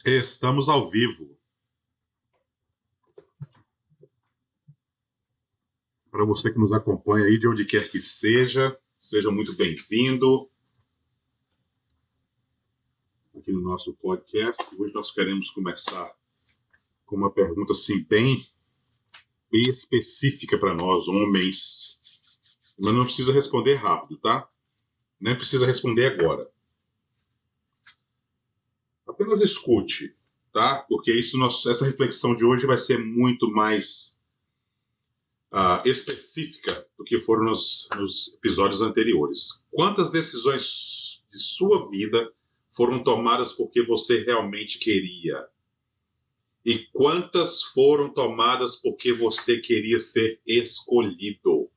Estamos ao vivo. Para você que nos acompanha aí de onde quer que seja muito bem-vindo aqui no nosso podcast. Hoje nós queremos começar com uma pergunta assim bem específica para nós, homens. Mas não precisa responder rápido, tá? Nem precisa responder agora. Apenas escute, tá? Porque essa reflexão de hoje vai ser muito mais específica do que foram nos episódios anteriores. Quantas decisões de sua vida foram tomadas porque você realmente queria? E quantas foram tomadas porque você queria ser escolhido?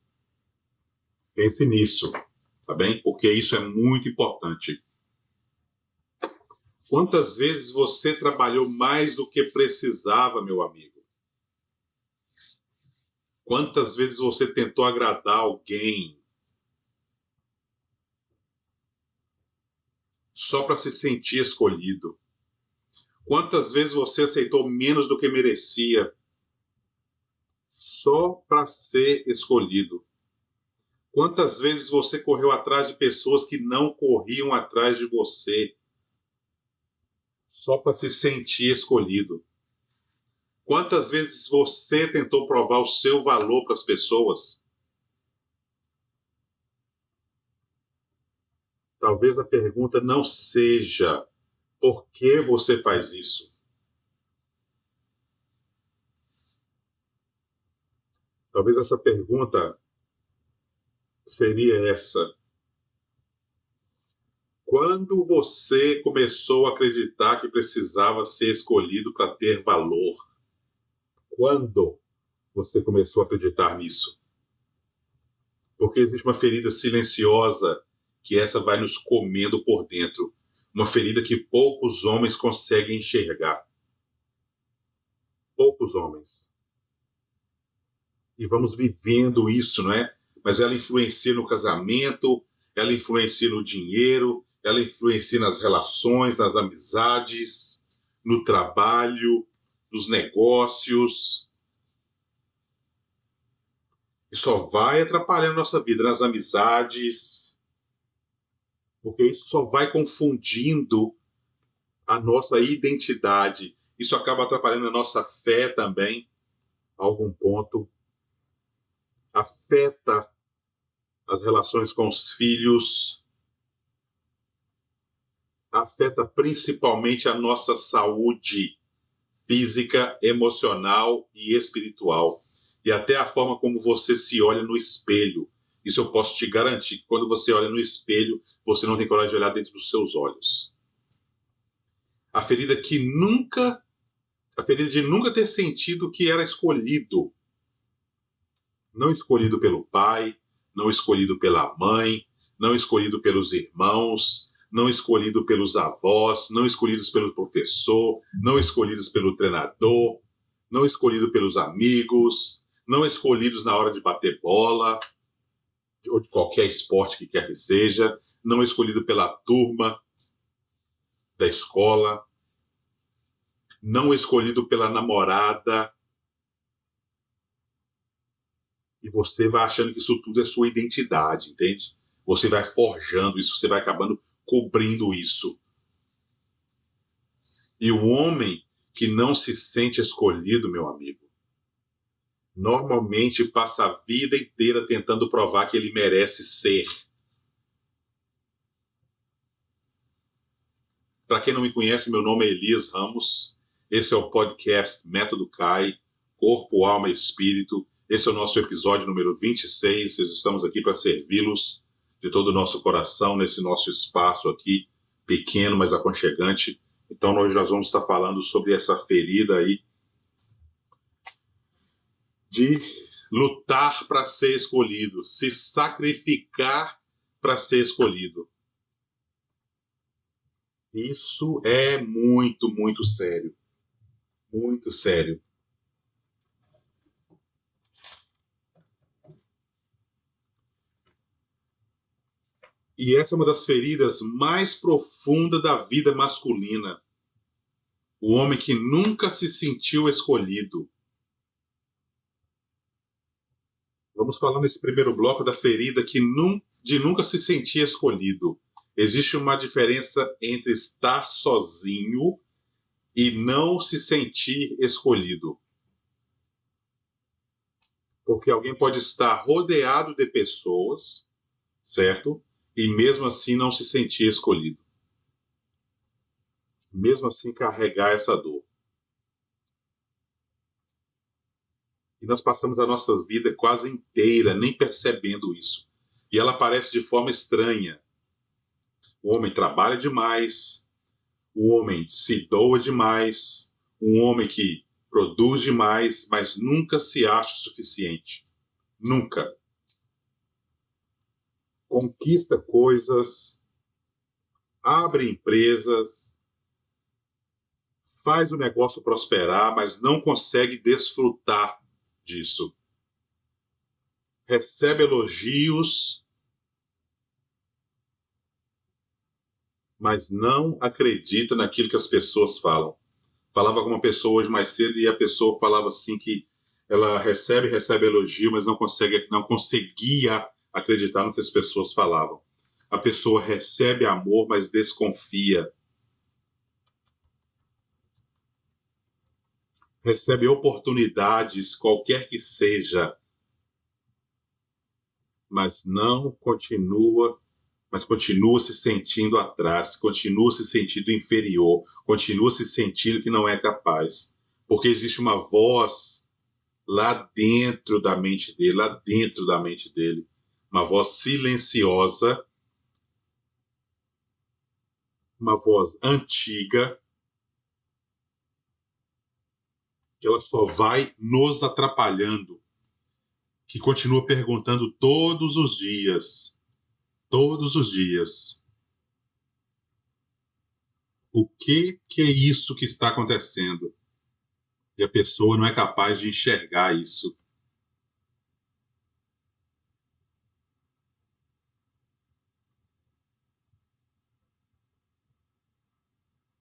Pense nisso, tá bem? Porque isso é muito importante. Quantas vezes você trabalhou mais do que precisava, meu amigo? Quantas vezes você tentou agradar alguém só para se sentir escolhido? Quantas vezes você aceitou menos do que merecia só para ser escolhido? Quantas vezes você correu atrás de pessoas que não corriam atrás de você só para se sentir escolhido? Quantas vezes você tentou provar o seu valor para as pessoas? Talvez a pergunta não seja por que você faz isso. Talvez essa pergunta seria essa: quando você começou a acreditar que precisava ser escolhido para ter valor? Quando você começou a acreditar nisso? Porque existe uma ferida silenciosa que essa vai nos comendo por dentro. Uma ferida que poucos homens conseguem enxergar. Poucos homens. E vamos vivendo isso, não é? Mas ela influencia no casamento, ela influencia no dinheiro, ela influencia nas relações, nas amizades, no trabalho, nos negócios. E só vai atrapalhando a nossa vida nas amizades, porque isso só vai confundindo a nossa identidade. Isso acaba atrapalhando a nossa fé também, a algum ponto. Afeta as relações com os filhos, afeta principalmente a nossa saúde física, emocional e espiritual. E até a forma como você se olha no espelho. Isso eu posso te garantir, que quando você olha no espelho, você não tem coragem de olhar dentro dos seus olhos. A ferida de nunca ter sentido que era escolhido. Não escolhido pelo pai, não escolhido pela mãe, não escolhido pelos irmãos, não escolhido pelos avós, não escolhidos pelo professor, não escolhidos pelo treinador, não escolhido pelos amigos, não escolhidos na hora de bater bola, ou de qualquer esporte que quer que seja, não escolhido pela turma da escola, não escolhido pela namorada. E você vai achando que isso tudo é sua identidade, entende? Você vai forjando isso, você vai acabando cobrindo isso. E o homem que não se sente escolhido, meu amigo, normalmente passa a vida inteira tentando provar que ele merece ser. Para quem não me conhece, meu nome é Elias Ramos. Esse é o podcast Método CAI, Corpo, Alma e Espírito. Esse é o nosso episódio número 26. Estamos aqui para servi-los de todo o nosso coração nesse nosso espaço aqui, pequeno, mas aconchegante. Então, hoje nós vamos estar falando sobre essa ferida aí de lutar para ser escolhido, se sacrificar para ser escolhido. Isso é muito, muito sério. Muito sério. E essa é uma das feridas mais profundas da vida masculina. O homem que nunca se sentiu escolhido. Vamos falar nesse primeiro bloco da ferida de nunca se sentir escolhido. Existe uma diferença entre estar sozinho e não se sentir escolhido. Porque alguém pode estar rodeado de pessoas, certo? E mesmo assim não se sentir escolhido. Mesmo assim carregar essa dor. E nós passamos a nossa vida quase inteira nem percebendo isso. E ela aparece de forma estranha. O homem trabalha demais, o homem se doa demais, um homem que produz demais, mas nunca se acha o suficiente. Nunca. Conquista coisas, abre empresas, faz o negócio prosperar, mas não consegue desfrutar disso. Recebe elogios, mas não acredita naquilo que as pessoas falam. Falava com uma pessoa hoje mais cedo e a pessoa falava assim que ela recebe elogio, mas não conseguia acreditar no que as pessoas falavam. A pessoa recebe amor, mas desconfia. Recebe oportunidades, qualquer que seja, mas continua se sentindo atrás, continua se sentindo inferior, continua se sentindo que não é capaz. Porque existe uma voz lá dentro da mente dele, uma voz silenciosa, uma voz antiga, que ela só vai nos atrapalhando, que continua perguntando todos os dias, o que é isso que está acontecendo? E a pessoa não é capaz de enxergar isso.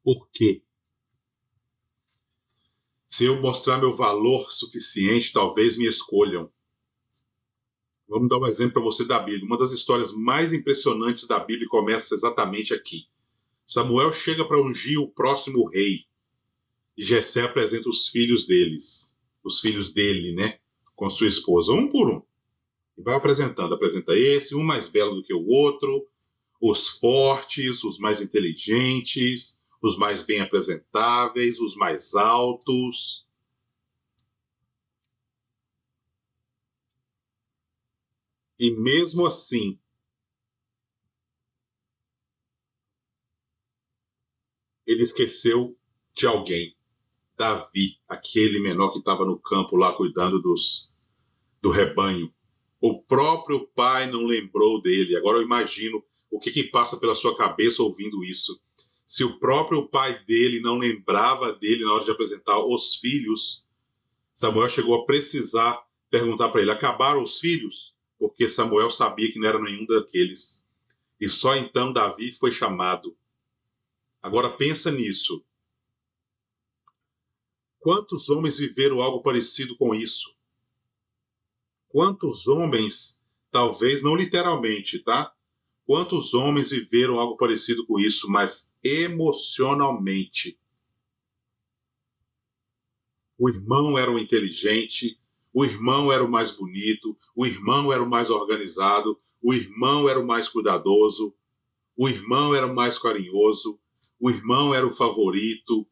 Por quê? Se eu mostrar meu valor suficiente, talvez me escolham. Vamos dar um exemplo para você da Bíblia. Uma das histórias mais impressionantes da Bíblia começa exatamente aqui. Samuel chega para ungir o próximo rei. E Jessé apresenta os filhos dele, né? Com sua esposa, um por um. E vai apresentando. Apresenta esse, um mais belo do que o outro, os fortes, os mais inteligentes, os mais bem apresentáveis, os mais altos. E mesmo assim, ele esqueceu de alguém. Davi, aquele menor que estava no campo lá cuidando do rebanho. O próprio pai não lembrou dele. Agora eu imagino o que passa pela sua cabeça ouvindo isso. Se o próprio pai dele não lembrava dele na hora de apresentar os filhos, Samuel chegou a precisar perguntar para ele: acabaram os filhos? Porque Samuel sabia que não era nenhum daqueles. E só então Davi foi chamado. Agora pensa nisso. Quantos homens viveram algo parecido com isso? Quantos homens, talvez não literalmente, tá? Quantos homens viveram algo parecido com isso, mas emocionalmente? O irmão era o inteligente, o irmão era o mais bonito, o irmão era o mais organizado, o irmão era o mais cuidadoso, o irmão era o mais carinhoso, o irmão era o favorito,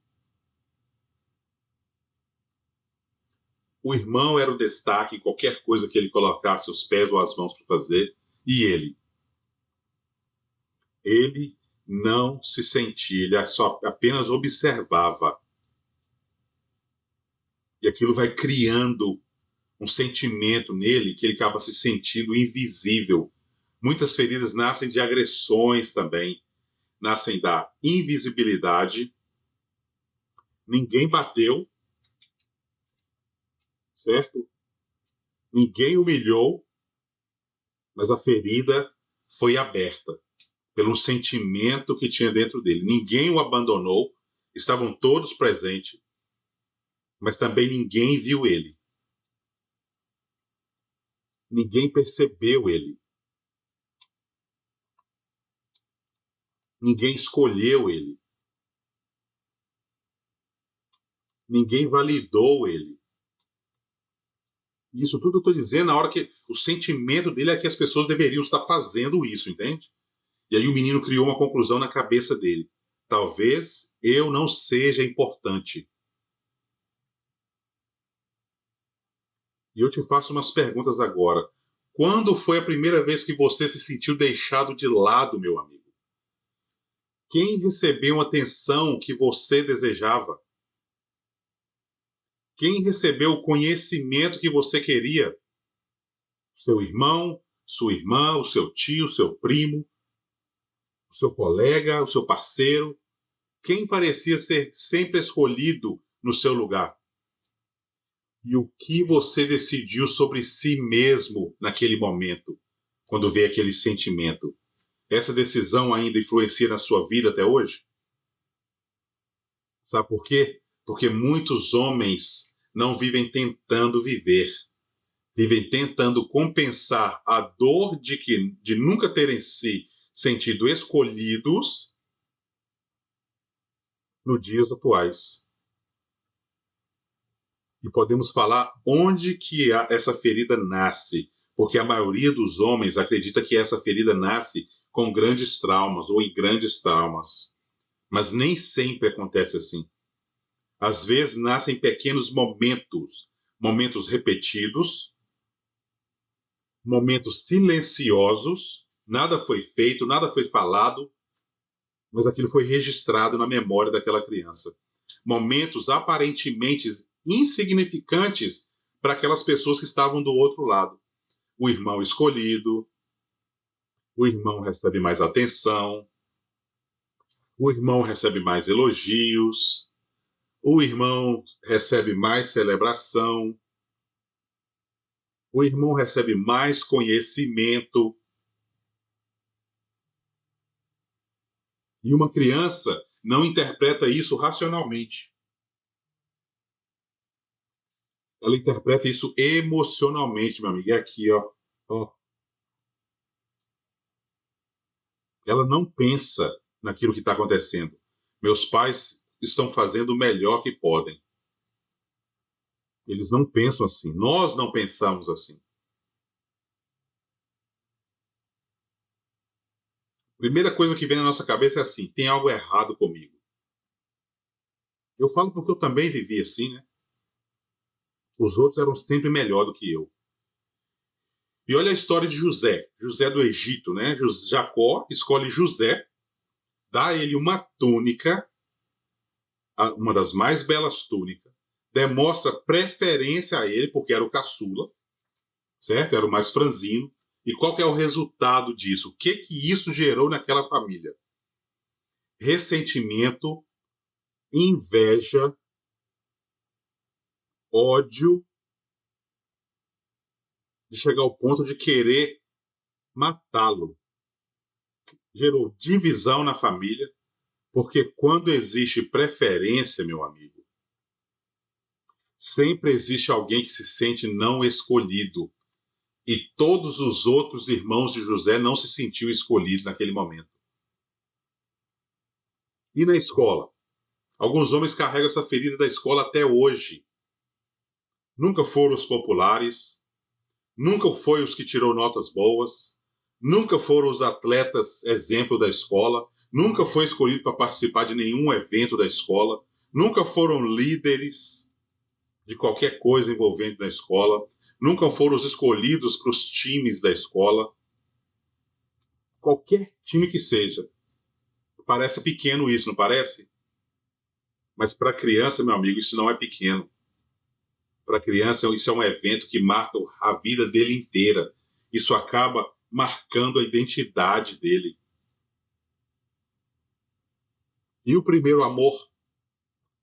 o irmão era o destaque em qualquer coisa que ele colocasse os pés ou as mãos para fazer, e ele? Ele não se sentia, ele só apenas observava. E aquilo vai criando um sentimento nele que ele acaba se sentindo invisível. Muitas feridas nascem de agressões também, nascem da invisibilidade. Ninguém bateu, certo? Ninguém humilhou, mas a ferida foi aberta pelo sentimento que tinha dentro dele. Ninguém o abandonou, estavam todos presentes, mas também ninguém viu ele. Ninguém percebeu ele. Ninguém escolheu ele. Ninguém validou ele. Isso tudo eu estou dizendo na hora que o sentimento dele é que as pessoas deveriam estar fazendo isso, entende? E aí o menino criou uma conclusão na cabeça dele. Talvez eu não seja importante. E eu te faço umas perguntas agora. Quando foi a primeira vez que você se sentiu deixado de lado, meu amigo? Quem recebeu a atenção que você desejava? Quem recebeu o conhecimento que você queria? Seu irmão, sua irmã, o seu tio, o seu primo, o seu colega, o seu parceiro? Quem parecia ser sempre escolhido no seu lugar? E o que você decidiu sobre si mesmo naquele momento, quando veio aquele sentimento? Essa decisão ainda influencia na sua vida até hoje? Sabe por quê? Porque muitos homens não vivem tentando viver. Vivem tentando compensar a dor de nunca terem se sentido escolhidos nos dias atuais. E podemos falar onde que essa ferida nasce, porque a maioria dos homens acredita que essa ferida nasce com grandes traumas ou em grandes traumas. Mas nem sempre acontece assim. Às vezes nascem pequenos momentos repetidos, momentos silenciosos, nada foi feito, nada foi falado, mas aquilo foi registrado na memória daquela criança. Momentos aparentemente insignificantes para aquelas pessoas que estavam do outro lado. O irmão escolhido, o irmão recebe mais atenção, o irmão recebe mais elogios, o irmão recebe mais celebração, o irmão recebe mais conhecimento. E uma criança não interpreta isso racionalmente. Ela interpreta isso emocionalmente, meu amigo. É aqui, ó. Ela não pensa naquilo que está acontecendo. Meus pais estão fazendo o melhor que podem. Eles não pensam assim. Nós não pensamos assim. Primeira coisa que vem na nossa cabeça é assim: tem algo errado comigo. Eu falo porque eu também vivi assim, né? Os outros eram sempre melhor do que eu. E olha a história de José. José do Egito, né? Jacó escolhe José, dá a ele uma túnica, uma das mais belas túnicas, demonstra preferência a ele, porque era o caçula, certo? Era o mais franzino. E qual que é o resultado disso? O que isso gerou naquela família? Ressentimento, inveja, ódio, de chegar ao ponto de querer matá-lo. Gerou divisão na família, porque quando existe preferência, meu amigo, sempre existe alguém que se sente não escolhido. E todos os outros irmãos de José não se sentiam escolhidos naquele momento. E na escola? Alguns homens carregam essa ferida da escola até hoje. Nunca foram os populares, nunca foi os que tirou notas boas, nunca foram os atletas exemplo da escola, nunca foi escolhido para participar de nenhum evento da escola, nunca foram líderes de qualquer coisa envolvendo na escola, nunca foram os escolhidos para os times da escola. Qualquer time que seja. Parece pequeno isso, não parece? Mas para a criança, meu amigo, isso não é pequeno. Para a criança, isso é um evento que marca a vida dele inteira. Isso acaba marcando a identidade dele. E o primeiro amor?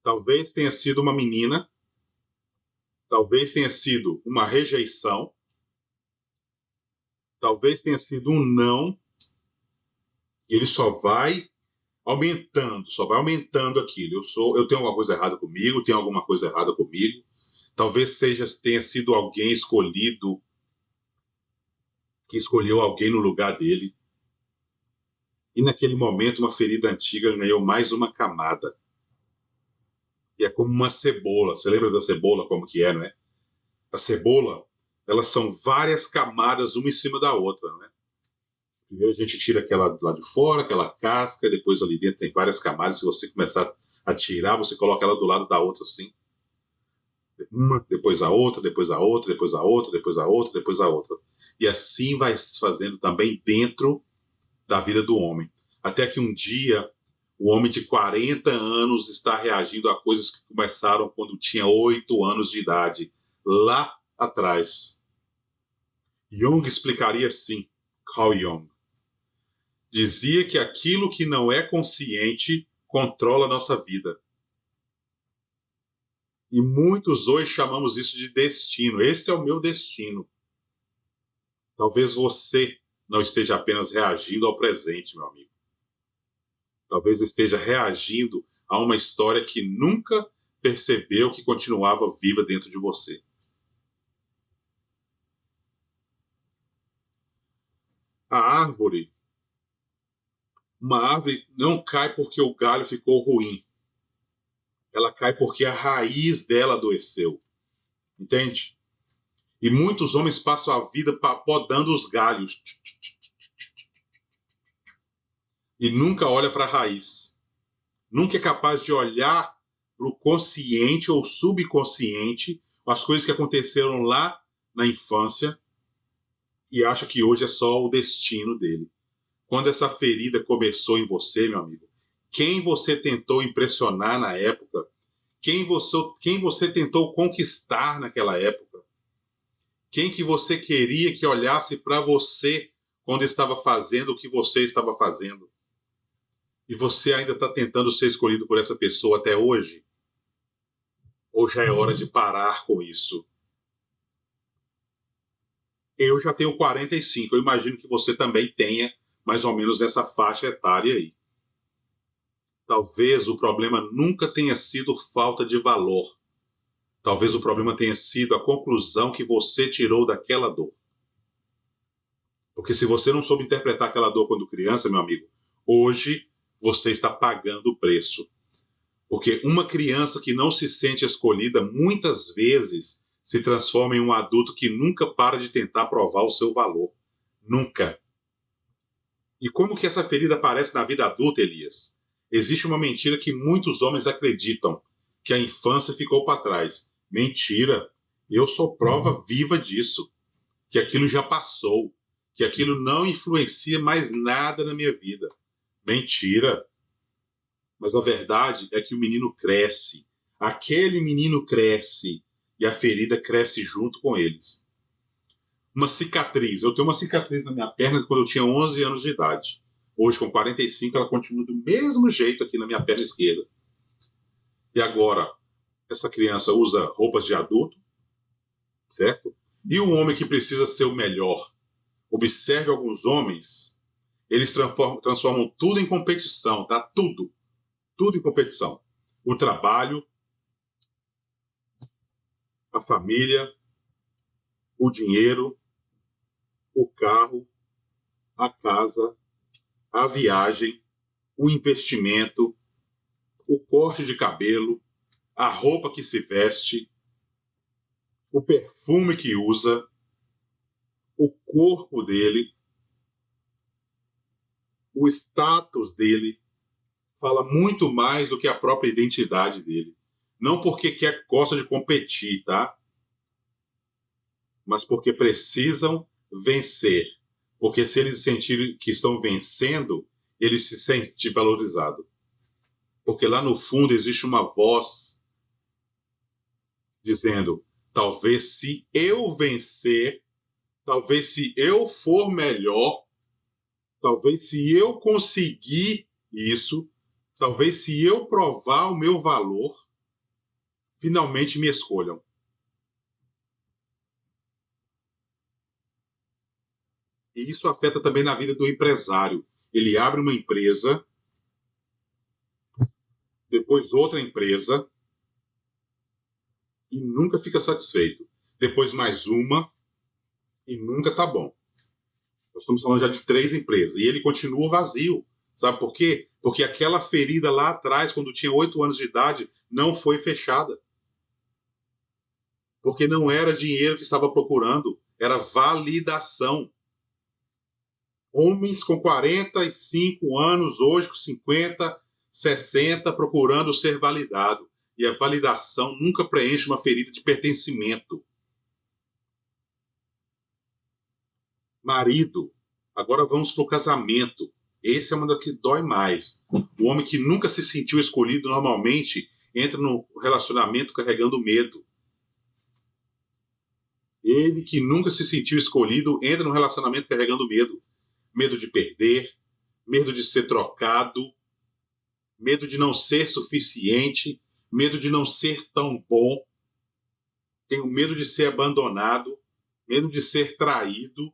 Talvez tenha sido uma menina, talvez tenha sido uma rejeição, talvez tenha sido um não. Ele só vai aumentando, só vai aumentando aquilo. Eu tenho alguma coisa errada comigo, tem alguma coisa errada comigo. Talvez tenha sido alguém escolhido, que escolheu alguém no lugar dele. E naquele momento, uma ferida antiga ganhou mais uma camada. E é como uma cebola. Você lembra da cebola, como que é, não é? A cebola, elas são várias camadas, uma em cima da outra, não é? Primeiro a gente tira aquela lá de fora, aquela casca, depois ali dentro tem várias camadas. Se você começar a tirar, você coloca ela do lado da outra assim. Uma, depois a outra, depois a outra, depois a outra, depois a outra, depois a outra. E assim vai se fazendo também dentro da vida do homem. Até que um dia, o homem de 40 anos está reagindo a coisas que começaram quando tinha 8 anos de idade, lá atrás. Jung explicaria assim, Carl Jung. Dizia que aquilo que não é consciente controla a nossa vida. E muitos hoje chamamos isso de destino. Esse é o meu destino. Talvez você não esteja apenas reagindo ao presente, meu amigo. Talvez esteja reagindo a uma história que nunca percebeu que continuava viva dentro de você. A árvore, uma árvore não cai porque o galho ficou ruim. Ela cai porque a raiz dela adoeceu. Entende? E muitos homens passam a vida podando os galhos e nunca olha para a raiz. Nunca é capaz de olhar para o consciente ou subconsciente, as coisas que aconteceram lá na infância, e acha que hoje é só o destino dele. Quando essa ferida começou em você, meu amigo, quem você tentou impressionar na época, quem você tentou conquistar naquela época, quem que você queria que olhasse para você quando estava fazendo o que você estava fazendo, e você ainda está tentando ser escolhido por essa pessoa até hoje? Ou já é hora de parar com isso? Eu já tenho 45, eu imagino que você também tenha mais ou menos essa faixa etária aí. Talvez o problema nunca tenha sido falta de valor. Talvez o problema tenha sido a conclusão que você tirou daquela dor. Porque se você não soube interpretar aquela dor quando criança, meu amigo, hoje você está pagando o preço. Porque uma criança que não se sente escolhida, muitas vezes se transforma em um adulto que nunca para de tentar provar o seu valor. Nunca. E como que essa ferida aparece na vida adulta, Elias? Existe uma mentira que muitos homens acreditam, que a infância ficou para trás. Mentira. Eu sou prova viva disso. Que aquilo já passou. Que aquilo não influencia mais nada na minha vida. Mentira. Mas a verdade é que o menino cresce. Aquele menino cresce. E a ferida cresce junto com eles. Uma cicatriz. Eu tenho uma cicatriz na minha perna quando eu tinha 11 anos de idade. Hoje, com 45, ela continua do mesmo jeito aqui na minha perna esquerda. E agora, essa criança usa roupas de adulto, certo? E o homem que precisa ser o melhor. Observe alguns homens, eles transformam tudo em competição, tá? Tudo. Tudo em competição. O trabalho, a família, o dinheiro, o carro, a casa, a viagem, o investimento, o corte de cabelo, a roupa que se veste, o perfume que usa, o corpo dele, o status dele, fala muito mais do que a própria identidade dele. Não porque gosta de competir, tá? Mas porque precisam vencer. Porque se eles sentirem que estão vencendo, eles se sentem valorizados. Porque lá no fundo existe uma voz dizendo, talvez se eu vencer, talvez se eu for melhor, talvez se eu conseguir isso, talvez se eu provar o meu valor, finalmente me escolham. E isso afeta também na vida do empresário. Ele abre uma empresa depois outra empresa e nunca fica satisfeito. Depois mais uma e nunca tá bom. Nós estamos falando já de 3 empresas e ele continua vazio. Sabe por quê? Porque aquela ferida lá atrás, quando tinha 8 anos de idade, não foi fechada. Porque não era dinheiro que estava procurando, era validação. Homens com 45 anos, hoje com 50, 60, procurando ser validado. E a validação nunca preenche uma ferida de pertencimento. Marido, agora vamos para o casamento. Esse é uma das que dói mais. O homem que nunca se sentiu escolhido normalmente entra no relacionamento carregando medo. Ele que nunca se sentiu escolhido entra no relacionamento carregando medo. Medo de perder, medo de ser trocado, medo de não ser suficiente, medo de não ser tão bom. Tenho medo de ser abandonado, medo de ser traído.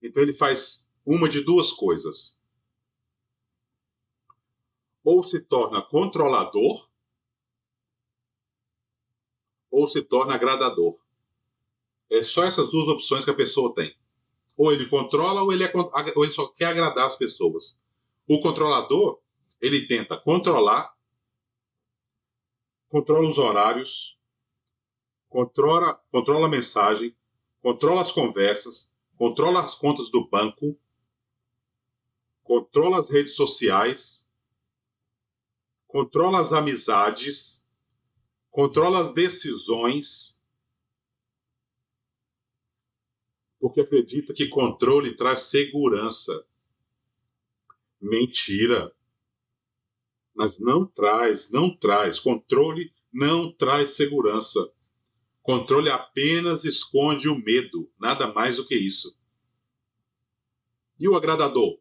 Então ele faz uma de 2 coisas. Ou se torna controlador, ou se torna agradador. É só essas 2 opções que a pessoa tem. Ou ele controla, ou ele só quer agradar as pessoas. O controlador, ele tenta controla os horários, controla a mensagem, controla as conversas, controla as contas do banco, controla as redes sociais, controla as amizades, controla as decisões, porque acredita que controle traz segurança. Mentira. Mas não traz. Controle não traz segurança. Controle apenas esconde o medo, nada mais do que isso. E o agradador?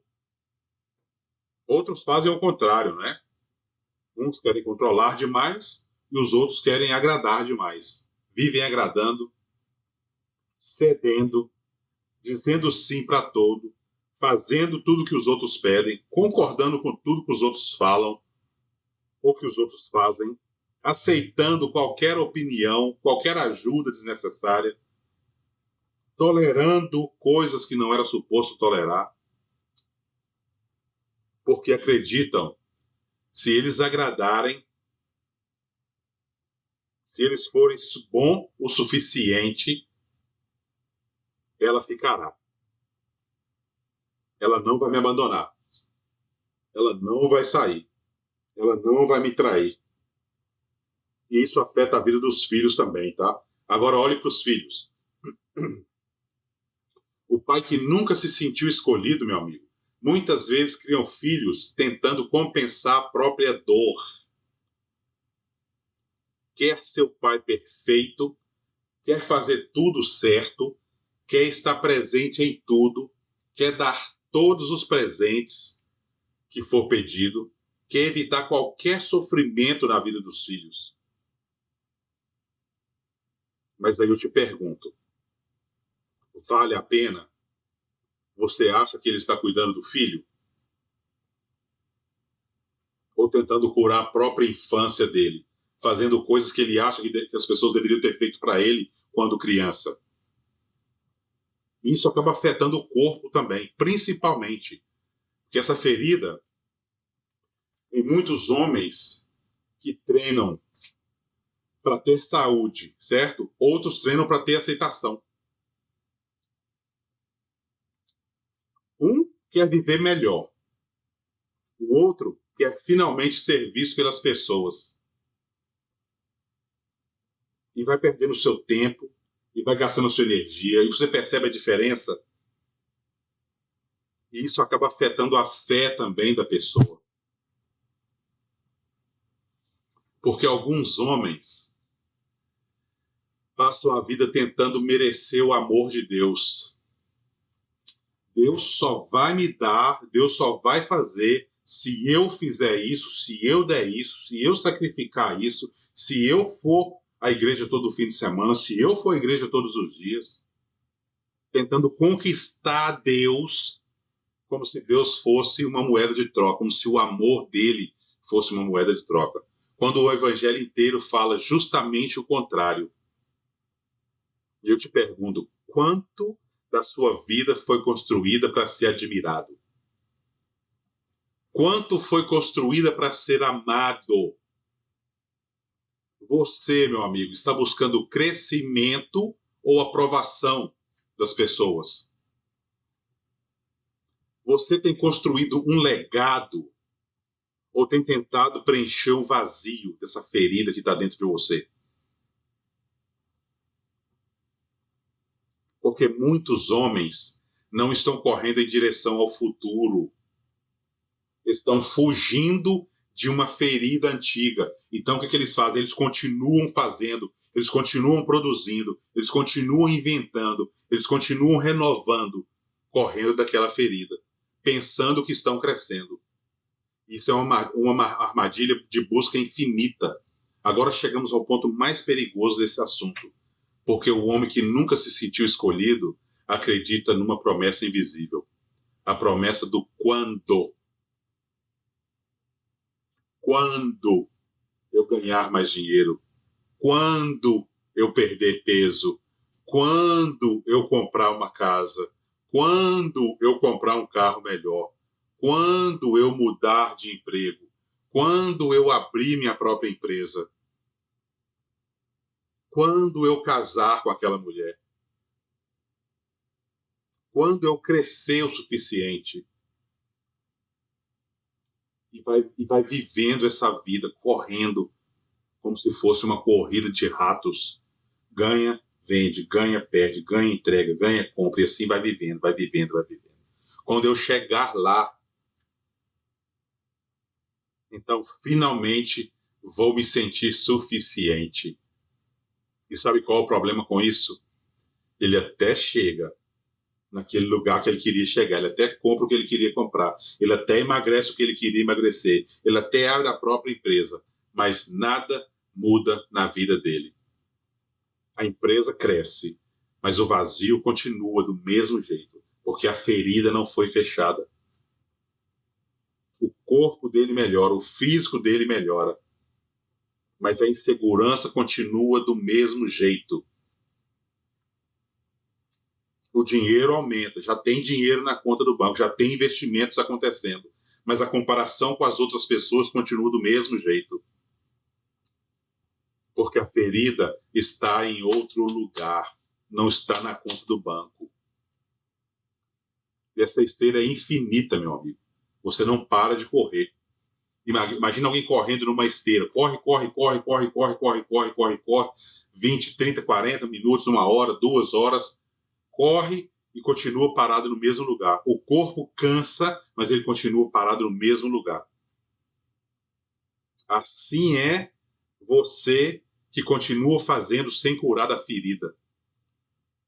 Outros fazem o contrário, né? Uns querem controlar demais e os outros querem agradar demais. Vivem agradando, cedendo, dizendo sim para todo, fazendo tudo que os outros pedem, concordando com tudo que os outros falam ou que os outros fazem, aceitando qualquer opinião, qualquer ajuda desnecessária, tolerando coisas que não era suposto tolerar, porque acreditam, se eles agradarem, se eles forem bom o suficiente, ela ficará. Ela não vai me abandonar. Ela não vai sair. Ela não vai me trair. E isso afeta a vida dos filhos também, tá? Agora olhe para os filhos. O pai que nunca se sentiu escolhido, meu amigo, muitas vezes criam filhos tentando compensar a própria dor. Quer ser o pai perfeito, quer fazer tudo certo, quer estar presente em tudo, quer dar todos os presentes que for pedido, quer evitar qualquer sofrimento na vida dos filhos. Mas aí eu te pergunto, vale a pena? Você acha que ele está cuidando do filho? Ou tentando curar a própria infância dele, fazendo coisas que ele acha que as pessoas deveriam ter feito para ele quando criança? Isso acaba afetando o corpo também, principalmente. Porque essa ferida, em muitos homens que treinam para ter saúde, certo? Outros treinam para ter aceitação. Um quer viver melhor. O outro quer finalmente ser visto pelas pessoas. E vai perdendo o seu tempo, e vai gastando a sua energia, e você percebe a diferença. E isso acaba afetando a fé também da pessoa. Porque alguns homens passam a vida tentando merecer o amor de Deus. Deus só vai me dar, Deus só vai fazer se eu fizer isso, se eu der isso, se eu sacrificar isso, se eu for à igreja todo fim de semana, se eu for à igreja todos os dias, tentando conquistar Deus como se Deus fosse uma moeda de troca, como se o amor dele fosse uma moeda de troca. Quando o evangelho inteiro fala justamente o contrário. E eu te pergunto, quanto da sua vida foi construída para ser admirado? Quanto foi construída para ser amado? Você, meu amigo, está buscando crescimento ou aprovação das pessoas? Você tem construído um legado ou tem tentado preencher um vazio dessa ferida que está dentro de você? Porque muitos homens não estão correndo em direção ao futuro. Estão fugindo de uma ferida antiga. Então, o que eles fazem? Eles continuam fazendo, eles continuam produzindo, eles continuam inventando, eles continuam renovando, correndo daquela ferida, pensando que estão crescendo. Isso é uma armadilha de busca infinita. Agora chegamos ao ponto mais perigoso desse assunto, porque o homem que nunca se sentiu escolhido acredita numa promessa invisível. A promessa do quando. Quando eu ganhar mais dinheiro, quando eu perder peso, quando eu comprar uma casa, quando eu comprar um carro melhor, quando eu mudar de emprego, quando eu abrir minha própria empresa, quando eu casar com aquela mulher, quando eu crescer o suficiente. E vai vivendo essa vida, correndo, como se fosse uma corrida de ratos. Ganha, vende, ganha, perde, ganha, entrega, ganha, compra, e assim vai vivendo, vai vivendo, vai vivendo. Quando eu chegar lá, então finalmente vou me sentir suficiente. E sabe qual é o problema com isso? Ele até chega naquele lugar que ele queria chegar, ele até compra o que ele queria comprar, ele até emagrece o que ele queria emagrecer, ele até abre a própria empresa, mas nada muda na vida dele. A empresa cresce, mas o vazio continua do mesmo jeito, porque a ferida não foi fechada. O corpo dele melhora, o físico dele melhora, mas a insegurança continua do mesmo jeito. O dinheiro aumenta, já tem dinheiro na conta do banco, já tem investimentos acontecendo, mas a comparação com as outras pessoas continua do mesmo jeito. Porque a ferida está em outro lugar, não está na conta do banco. E essa esteira é infinita, meu amigo. Você não para de correr. Imagina alguém correndo numa esteira. Corre, corre, corre, corre, corre, corre, corre, corre, corre. 20, 30, 40 minutos, 1 hora, 2 horas. Corre e continua parado no mesmo lugar. O corpo cansa, mas ele continua parado no mesmo lugar. Assim é você que continua fazendo sem curar da ferida,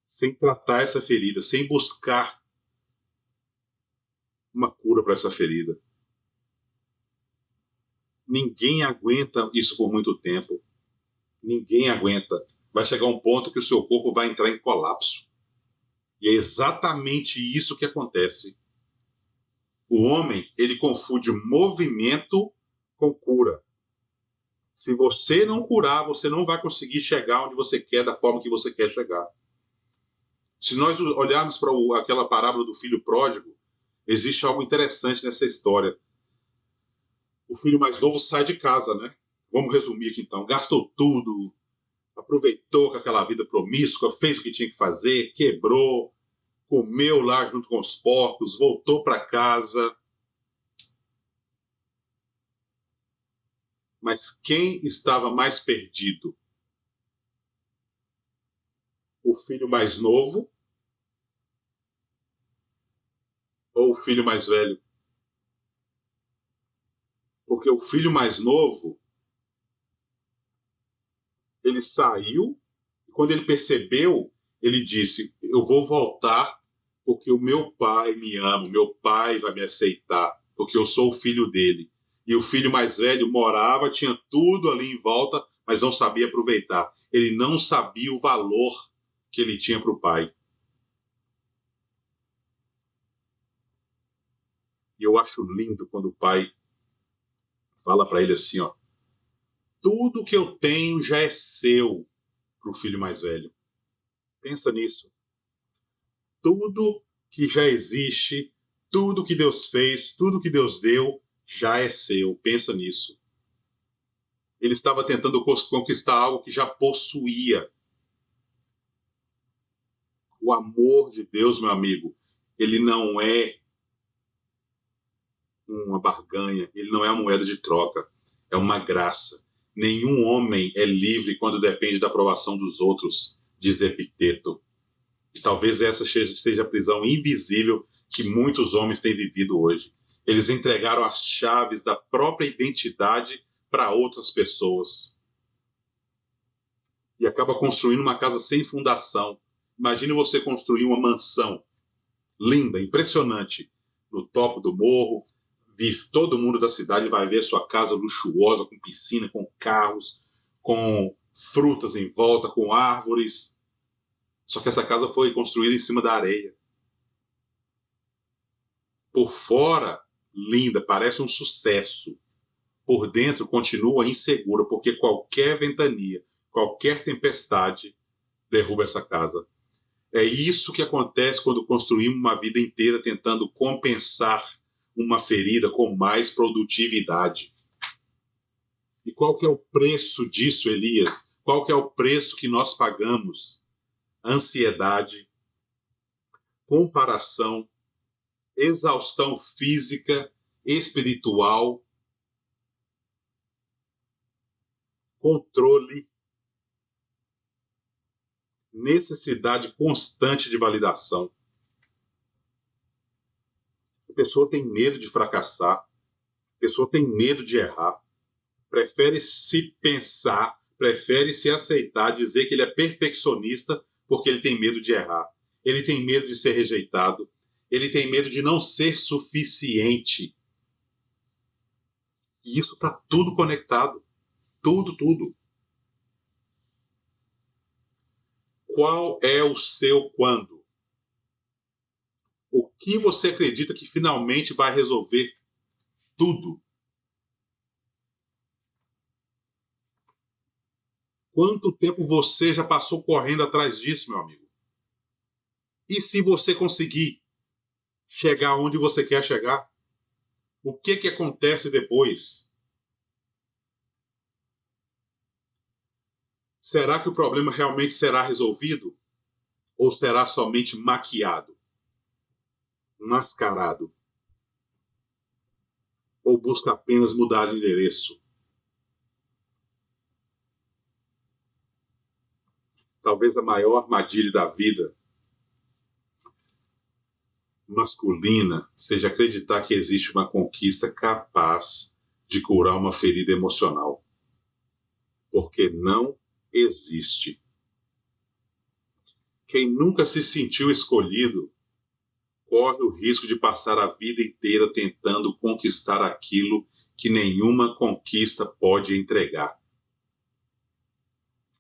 sem tratar essa ferida, sem buscar uma cura para essa ferida. Ninguém aguenta isso por muito tempo. Ninguém aguenta. Vai chegar um ponto que o seu corpo vai entrar em colapso. E é exatamente isso que acontece. O homem, ele confunde movimento com cura. Se você não curar, você não vai conseguir chegar onde você quer, da forma que você quer chegar. Se nós olharmos para aquela parábola do filho pródigo, existe algo interessante nessa história. O filho mais novo sai de casa, né? Vamos resumir aqui então. Gastou tudo, aproveitou com aquela vida promíscua, fez o que tinha que fazer, quebrou, comeu lá junto com os porcos, voltou para casa. Mas quem estava mais perdido? O filho mais novo ou o filho mais velho? Porque o filho mais novo, ele saiu, e quando ele percebeu, ele disse, eu vou voltar porque o meu pai me ama, o meu pai vai me aceitar, porque eu sou o filho dele. E o filho mais velho morava, tinha tudo ali em volta, mas não sabia aproveitar. Ele não sabia o valor que ele tinha para o pai. E eu acho lindo quando o pai fala para ele assim, ó, tudo que eu tenho já é seu, para o filho mais velho. Pensa nisso. Tudo que já existe, tudo que Deus fez, tudo que Deus deu, já é seu. Pensa nisso. Ele estava tentando conquistar algo que já possuía. O amor de Deus, meu amigo, ele não é uma barganha, ele não é uma moeda de troca, é uma graça. Nenhum homem é livre quando depende da aprovação dos outros, diz Epicteto. E talvez essa seja a prisão invisível que muitos homens têm vivido hoje. Eles entregaram as chaves da própria identidade para outras pessoas. E acaba construindo uma casa sem fundação. Imagine você construir uma mansão linda, impressionante, no topo do morro. Todo mundo da cidade vai ver sua casa luxuosa, com piscina, com carros, com frutas em volta, com árvores. Só que essa casa foi construída em cima da areia. Por fora, linda, parece um sucesso. Por dentro, continua insegura, porque qualquer ventania, qualquer tempestade derruba essa casa. É isso que acontece quando construímos uma vida inteira tentando compensar uma ferida com mais produtividade. E qual que é o preço disso, Elias? Qual que é o preço que nós pagamos? Ansiedade, comparação, exaustão física, espiritual, controle, necessidade constante de validação. A pessoa tem medo de fracassar, a pessoa tem medo de errar, prefere se pensar, prefere se aceitar, dizer que ele é perfeccionista porque ele tem medo de errar. Ele tem medo de ser rejeitado, ele tem medo de não ser suficiente. E isso está tudo conectado. Tudo. Qual é o seu quando? O que você acredita que finalmente vai resolver tudo? Quanto tempo você já passou correndo atrás disso, meu amigo? E se você conseguir chegar onde você quer chegar? O que acontece depois? Será que o problema realmente será resolvido? Ou será somente maquiado? Mascarado? Ou busca apenas mudar de endereço? Talvez a maior armadilha da vida masculina seja acreditar que existe uma conquista capaz de curar uma ferida emocional. Porque não existe. Quem nunca se sentiu escolhido corre o risco de passar a vida inteira tentando conquistar aquilo que nenhuma conquista pode entregar.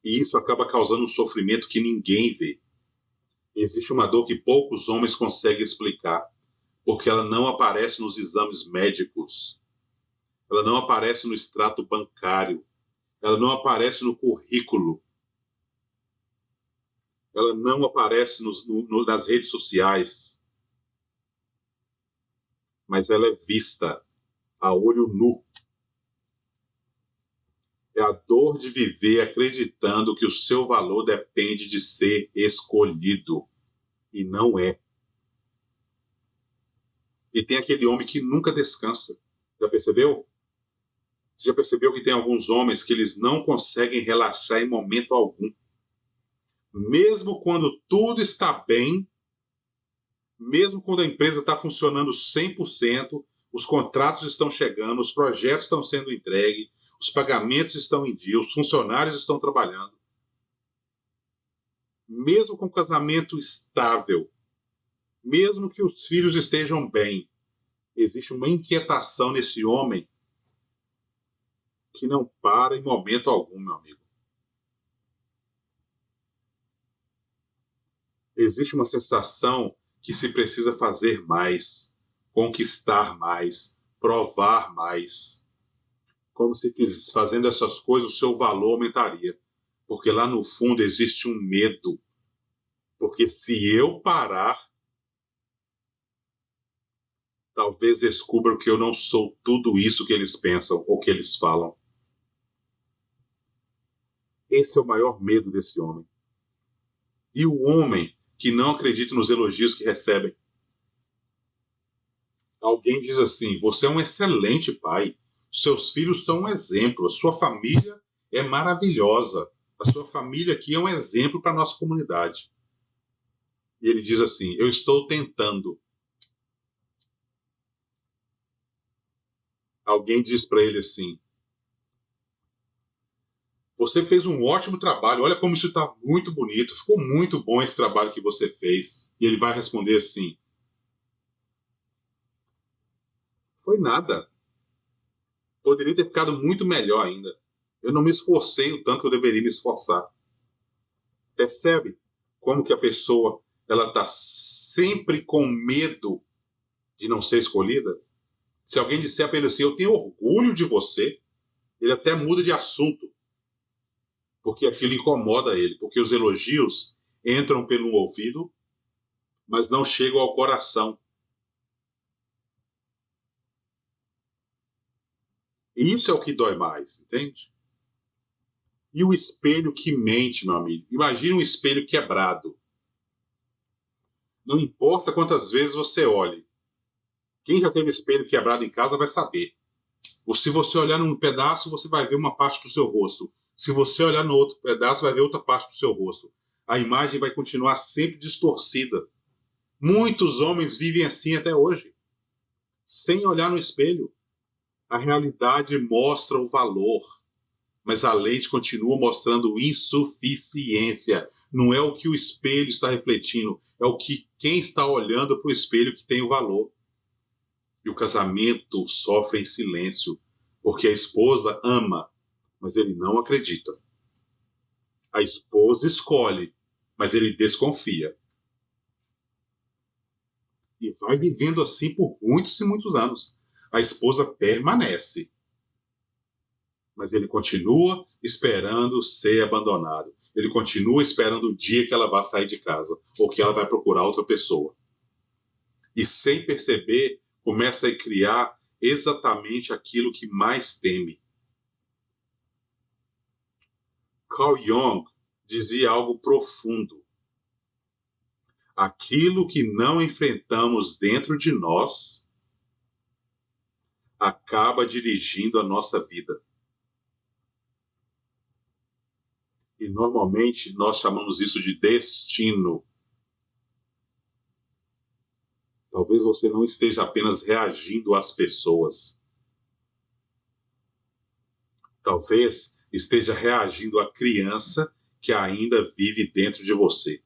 E isso acaba causando um sofrimento que ninguém vê. Existe uma dor que poucos homens conseguem explicar, porque ela não aparece nos exames médicos, ela não aparece no extrato bancário, ela não aparece no currículo, ela não aparece nas redes sociais, mas ela é vista a olho nu. É a dor de viver acreditando que o seu valor depende de ser escolhido. E não é. E tem aquele homem que nunca descansa. Já percebeu? Você já percebeu que tem alguns homens que eles não conseguem relaxar em momento algum? Mesmo quando tudo está bem, mesmo quando a empresa está funcionando 100%, os contratos estão chegando, os projetos estão sendo entregues, os pagamentos estão em dia, os funcionários estão trabalhando. Mesmo com o casamento estável, mesmo que os filhos estejam bem, existe uma inquietação nesse homem que não para em momento algum, meu amigo. Existe uma sensação que se precisa fazer mais, conquistar mais, provar mais. Como se fazendo essas coisas o seu valor aumentaria. Porque lá no fundo existe um medo. Porque se eu parar, talvez descubram que eu não sou tudo isso que eles pensam ou que eles falam. Esse é o maior medo desse homem. E o homem que não acredita nos elogios que recebe. Alguém diz assim: você é um excelente pai, seus filhos são um exemplo, a sua família é maravilhosa, a sua família aqui é um exemplo para a nossa comunidade. E ele diz assim: eu estou tentando. Alguém diz para ele assim: você fez um ótimo trabalho, olha como isso está muito bonito, ficou muito bom esse trabalho que você fez. E ele vai responder assim: foi nada. Poderia ter ficado muito melhor ainda. Eu não me esforcei o tanto que eu deveria me esforçar. Percebe como que a pessoa ela está sempre com medo de não ser escolhida? Se alguém disser para ele assim, eu tenho orgulho de você, ele até muda de assunto, porque aquilo incomoda ele, porque os elogios entram pelo ouvido, mas não chegam ao coração. E isso é o que dói mais, entende? E o espelho que mente, meu amigo. Imagine um espelho quebrado. Não importa quantas vezes você olhe. Quem já teve espelho quebrado em casa vai saber. Ou se você olhar num pedaço, você vai ver uma parte do seu rosto. Se você olhar no outro pedaço, vai ver outra parte do seu rosto. A imagem vai continuar sempre distorcida. Muitos homens vivem assim até hoje, sem olhar no espelho. A realidade mostra o valor, mas a lente continua mostrando insuficiência. Não é o que o espelho está refletindo, é o que quem está olhando para o espelho que tem o valor. E o casamento sofre em silêncio, porque a esposa ama, mas ele não acredita. A esposa escolhe, mas ele desconfia. E vai vivendo assim por muitos e muitos anos. A esposa permanece, mas ele continua esperando ser abandonado. Ele continua esperando o dia que ela vai sair de casa ou que ela vai procurar outra pessoa. E sem perceber, começa a criar exatamente aquilo que mais teme. Carl Jung dizia algo profundo. Aquilo que não enfrentamos dentro de nós acaba dirigindo a nossa vida. E normalmente nós chamamos isso de destino. Talvez você não esteja apenas reagindo às pessoas. Talvez esteja reagindo à criança que ainda vive dentro de você.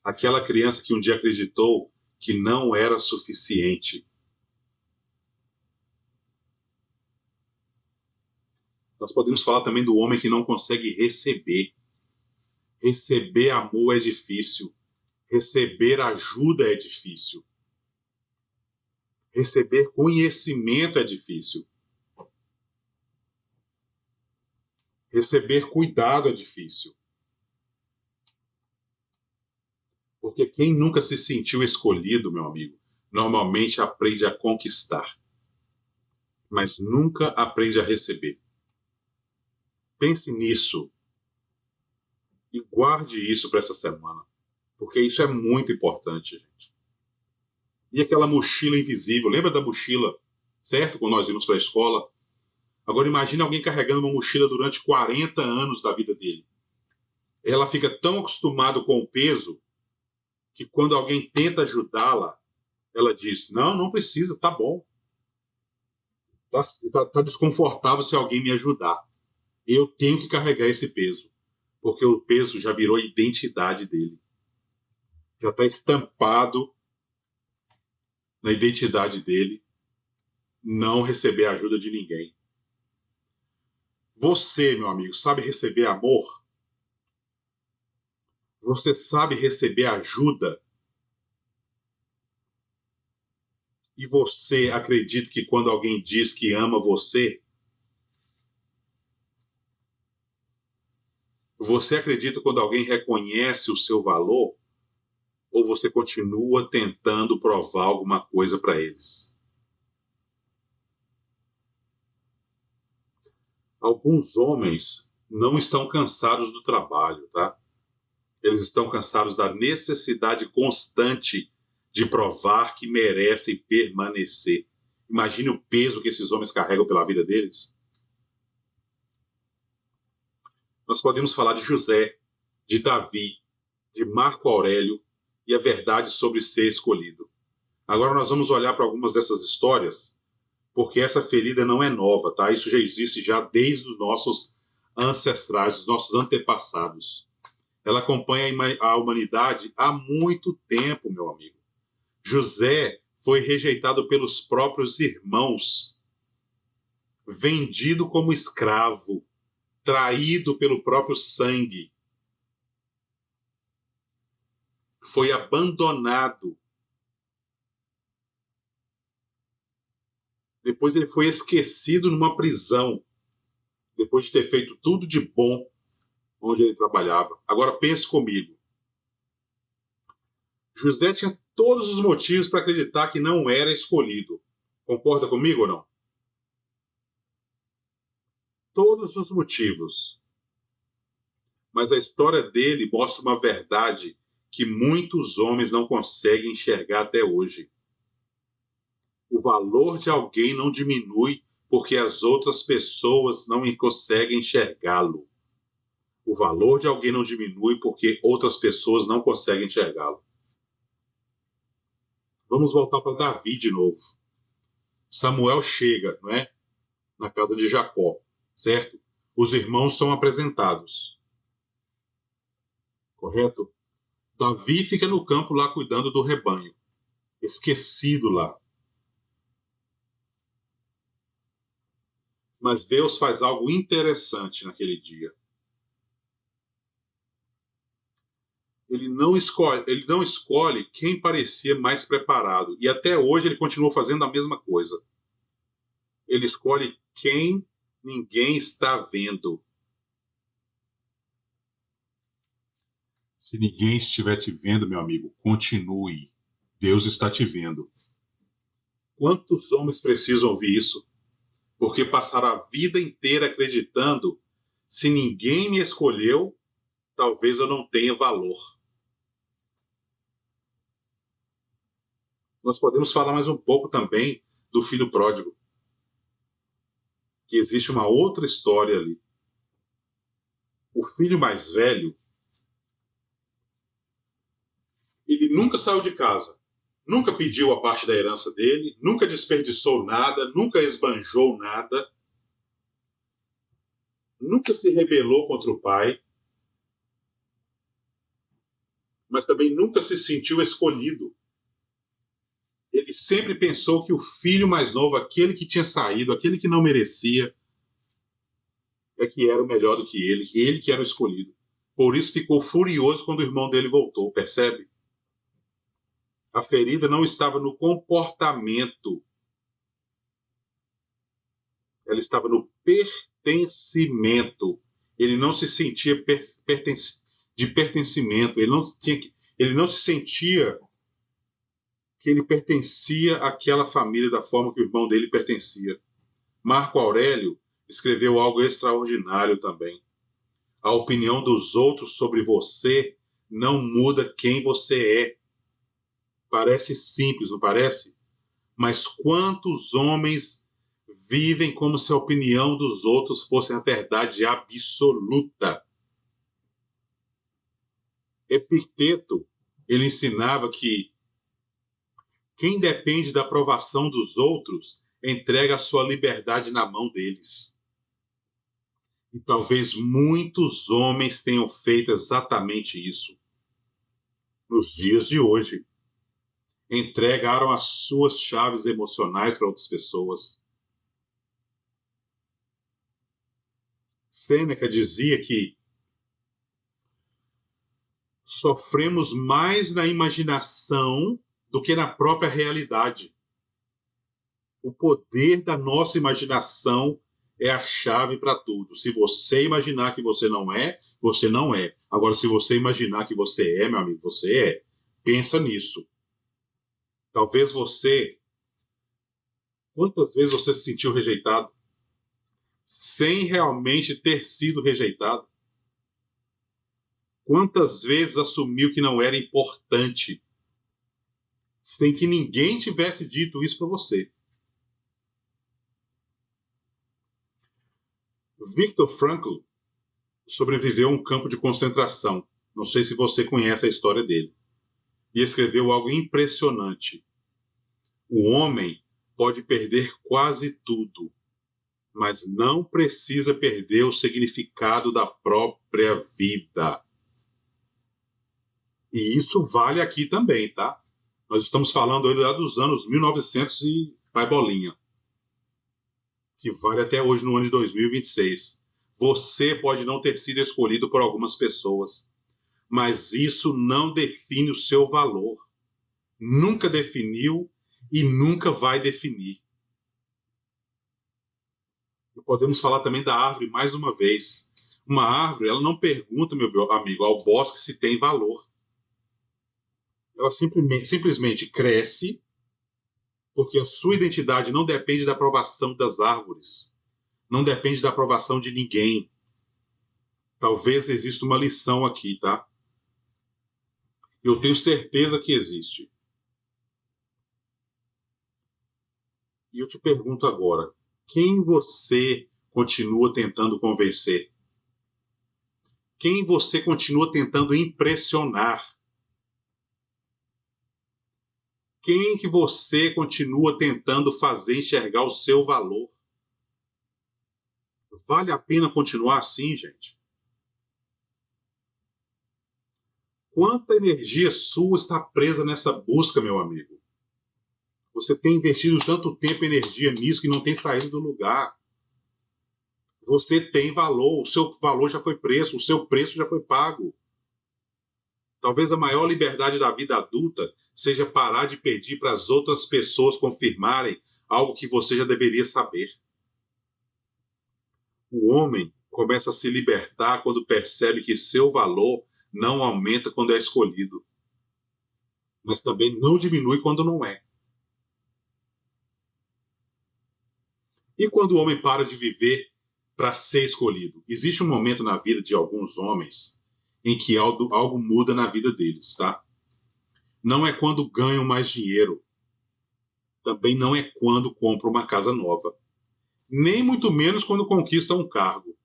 Aquela criança que um dia acreditou que não era suficiente. Nós podemos falar também do homem que não consegue receber. Receber amor é difícil. Receber ajuda é difícil. Receber conhecimento é difícil. Receber cuidado é difícil. Porque quem nunca se sentiu escolhido, meu amigo, normalmente aprende a conquistar, mas nunca aprende a receber. Pense nisso e guarde isso para essa semana, porque isso é muito importante, gente. E aquela mochila invisível, lembra da mochila, certo? Quando nós íamos para a escola. Agora imagine alguém carregando uma mochila durante 40 anos da vida dele. Ela fica tão acostumada com o peso que quando alguém tenta ajudá-la, ela diz, não precisa, tá bom. Tá desconfortável se alguém me ajudar. Eu tenho que carregar esse peso, porque o peso já virou a identidade dele. Já está estampado na identidade dele não receber ajuda de ninguém. Você, meu amigo, sabe receber amor? Você sabe receber ajuda? E você acredita que quando alguém diz que ama você, você acredita quando alguém reconhece o seu valor? Ou você continua tentando provar alguma coisa para eles? Alguns homens não estão cansados do trabalho, tá? Eles estão cansados da necessidade constante de provar que merecem permanecer. Imagine o peso que esses homens carregam pela vida deles. Nós podemos falar de José, de Davi, de Marco Aurélio e a verdade sobre ser escolhido. Agora nós vamos olhar para algumas dessas histórias, porque essa ferida não é nova, tá? Isso já existe já desde os nossos ancestrais, os nossos antepassados. Ela acompanha a humanidade há muito tempo, meu amigo. José foi rejeitado pelos próprios irmãos, vendido como escravo, traído pelo próprio sangue, foi abandonado. Depois ele foi esquecido numa prisão, depois de ter feito tudo de bom onde ele trabalhava. Agora pense comigo. José tinha todos os motivos para acreditar que não era escolhido. Concorda comigo ou não? Todos os motivos. Mas a história dele mostra uma verdade que muitos homens não conseguem enxergar até hoje. O valor de alguém não diminui porque as outras pessoas não conseguem enxergá-lo. O valor de alguém não diminui porque outras pessoas não conseguem enxergá-lo. Vamos voltar para Davi de novo. Samuel chega, não é? Na casa de Jacó, certo? Os irmãos são apresentados. Correto? Davi fica no campo lá cuidando do rebanho. Esquecido lá. Mas Deus faz algo interessante naquele dia. Ele não escolhe quem parecia mais preparado. E até hoje ele continua fazendo a mesma coisa. Ele escolhe quem ninguém está vendo. Se ninguém estiver te vendo, meu amigo, continue. Deus está te vendo. Quantos homens precisam ouvir isso? Porque passaram a vida inteira acreditando: se ninguém me escolheu, talvez eu não tenha valor. Nós podemos falar mais um pouco também do filho pródigo. Que existe uma outra história ali. O filho mais velho, ele nunca saiu de casa, nunca pediu a parte da herança dele, nunca desperdiçou nada, nunca esbanjou nada, nunca se rebelou contra o pai, mas também nunca se sentiu escolhido. Ele sempre pensou que o filho mais novo, aquele que tinha saído, aquele que não merecia, é que era o melhor do que ele que era o escolhido. Por isso ficou furioso quando o irmão dele voltou, percebe? A ferida não estava no comportamento, ela estava no pertencimento. Ele não se sentia de pertencimento, ele não se sentia que ele pertencia àquela família da forma que o irmão dele pertencia. Marco Aurélio escreveu algo extraordinário também. A opinião dos outros sobre você não muda quem você é. Parece simples, não parece? Mas quantos homens vivem como se a opinião dos outros fosse a verdade absoluta? Epicteto, ele ensinava que quem depende da aprovação dos outros entrega a sua liberdade na mão deles. E talvez muitos homens tenham feito exatamente isso nos dias de hoje. Entregaram as suas chaves emocionais para outras pessoas. Sêneca dizia que sofremos mais na imaginação do que na própria realidade. O poder da nossa imaginação é a chave para tudo. Se você imaginar que você não é, você não é. Agora, se você imaginar que você é, meu amigo, você é. Pensa nisso. Talvez você... Quantas vezes você se sentiu rejeitado sem realmente ter sido rejeitado? Quantas vezes assumiu que não era importante sem que ninguém tivesse dito isso para você? Viktor Frankl sobreviveu a um campo de concentração. Não sei se você conhece a história dele. E escreveu algo impressionante. O homem pode perder quase tudo, mas não precisa perder o significado da própria vida. E isso vale aqui também, tá? Nós estamos falando aí lá dos anos 1900 e vai bolinha. Que vale até hoje no ano de 2026. Você pode não ter sido escolhido por algumas pessoas, mas isso não define o seu valor. Nunca definiu e nunca vai definir. E podemos falar também da árvore mais uma vez. Uma árvore, ela não pergunta, meu amigo, ao bosque se tem valor. Ela simplesmente cresce, porque a sua identidade não depende da aprovação das árvores. Não depende da aprovação de ninguém. Talvez exista uma lição aqui, tá? Eu tenho certeza que existe. E eu te pergunto agora, quem você continua tentando convencer? Quem você continua tentando impressionar? Quem que você continua tentando fazer enxergar o seu valor? Vale a pena continuar assim, gente? Quanta energia sua está presa nessa busca, meu amigo? Você tem investido tanto tempo e energia nisso que não tem saído do lugar. Você tem valor, o seu valor já foi preço, o seu preço já foi pago. Talvez a maior liberdade da vida adulta seja parar de pedir para as outras pessoas confirmarem algo que você já deveria saber. O homem começa a se libertar quando percebe que seu valor não aumenta quando é escolhido, mas também não diminui quando não é. E quando o homem para de viver para ser escolhido? Existe um momento na vida de alguns homens em que algo muda na vida deles, tá? Não é quando ganham mais dinheiro, também não é quando compram uma casa nova, nem muito menos quando conquistam um cargo.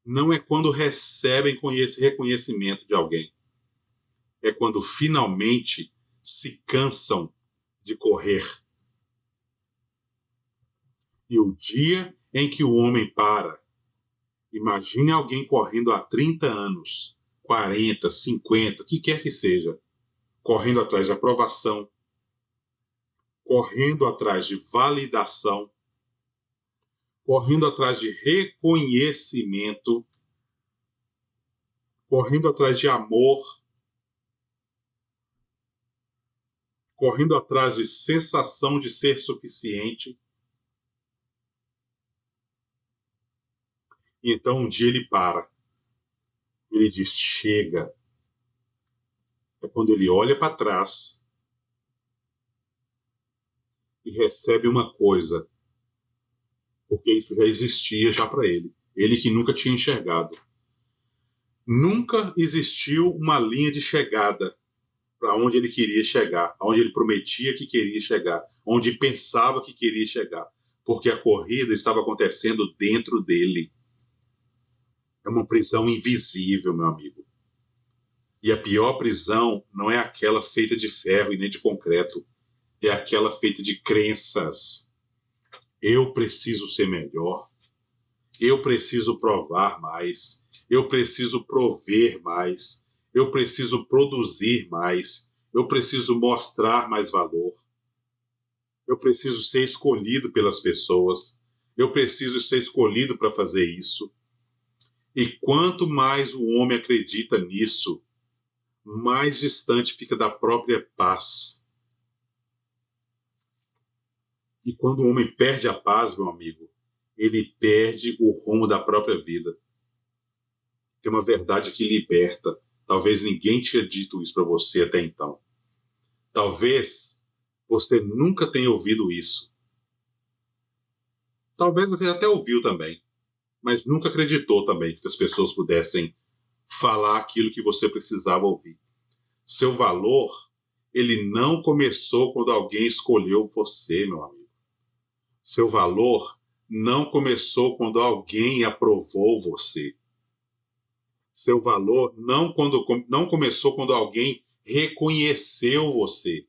Não é quando recebem esse reconhecimento de alguém. É quando finalmente se cansam de correr. E o dia em que o homem para, imagine alguém correndo há 30 anos, 40, 50, o que quer que seja, correndo atrás de aprovação, correndo atrás de validação, correndo atrás de reconhecimento, correndo atrás de amor, correndo atrás de sensação de ser suficiente. E então um dia ele para. Ele diz, chega. É quando ele olha para trás e recebe uma coisa, porque isso já existia já para ele. Ele que nunca tinha enxergado. Nunca existiu uma linha de chegada para onde ele queria chegar, onde ele prometia que queria chegar, onde pensava que queria chegar, porque a corrida estava acontecendo dentro dele. É uma prisão invisível, meu amigo. E a pior prisão não é aquela feita de ferro e nem de concreto, é aquela feita de crenças. Eu preciso ser melhor, eu preciso provar mais, eu preciso prover mais, eu preciso produzir mais, eu preciso mostrar mais valor, eu preciso ser escolhido pelas pessoas, eu preciso ser escolhido para fazer isso. E quanto mais o homem acredita nisso, mais distante fica da própria paz. E quando o homem perde a paz, meu amigo, ele perde o rumo da própria vida. Tem uma verdade que liberta. Talvez ninguém tinha dito isso para você até então. Talvez você nunca tenha ouvido isso. Talvez você até ouviu também, mas nunca acreditou também que as pessoas pudessem falar aquilo que você precisava ouvir. Seu valor, ele não começou quando alguém escolheu você, meu amigo. Seu valor não começou quando alguém aprovou você. Seu valor não começou quando alguém reconheceu você.